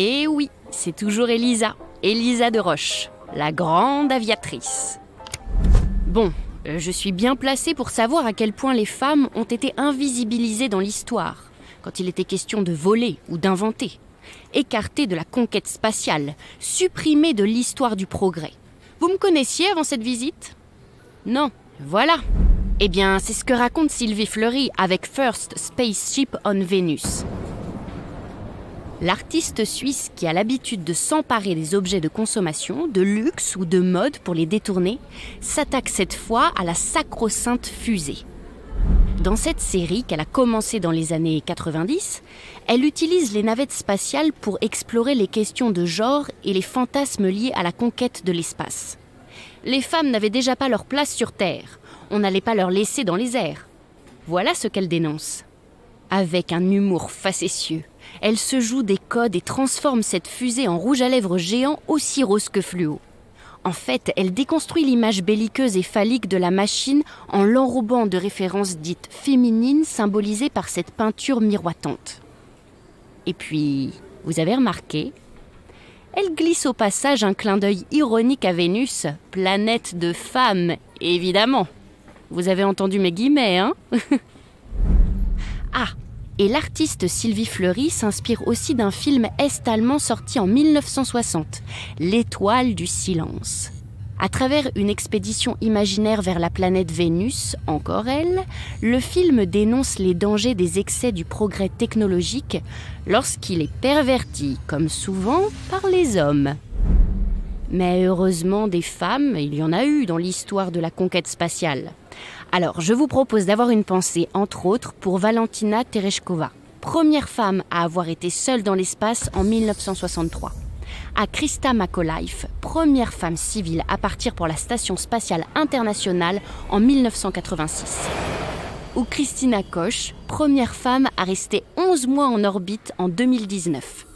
Et oui, c'est toujours Elisa de Roche, la grande aviatrice. Bon, je suis bien placée pour savoir à quel point les femmes ont été invisibilisées dans l'histoire, quand il était question de voler ou d'inventer, écartées de la conquête spatiale, supprimées de l'histoire du progrès. Vous me connaissiez avant cette visite ? Non, voilà. Eh bien, c'est ce que raconte Sylvie Fleury avec First Spaceship on Venus. L'artiste suisse qui a l'habitude de s'emparer des objets de consommation, de luxe ou de mode pour les détourner, s'attaque cette fois à la sacro-sainte fusée. Dans cette série qu'elle a commencée dans les années 90, elle utilise les navettes spatiales pour explorer les questions de genre et les fantasmes liés à la conquête de l'espace. Les femmes n'avaient déjà pas leur place sur Terre, on n'allait pas leur laisser dans les airs. Voilà ce qu'elle dénonce. Avec un humour facétieux, elle se joue des codes et transforme cette fusée en rouge à lèvres géant aussi rose que fluo. En fait, elle déconstruit l'image belliqueuse et phallique de la machine en l'enrobant de références dites féminines symbolisées par cette peinture miroitante. Et puis, vous avez remarqué, elle glisse au passage un clin d'œil ironique à Vénus, planète de femmes, évidemment. Vous avez entendu mes guillemets, hein? Ah, et l'artiste Sylvie Fleury s'inspire aussi d'un film est-allemand sorti en 1960, L'Étoile du silence. À travers une expédition imaginaire vers la planète Vénus, encore elle, le film dénonce les dangers des excès du progrès technologique lorsqu'il est perverti, comme souvent, par les hommes. Mais heureusement, des femmes, il y en a eu dans l'histoire de la conquête spatiale. Alors, je vous propose d'avoir une pensée, entre autres, pour Valentina Tereshkova, première femme à avoir été seule dans l'espace en 1963. À Krista Macauliffe, première femme civile à partir pour la Station spatiale internationale en 1986. Ou Christina Koch, première femme à rester 11 mois en orbite en 2019.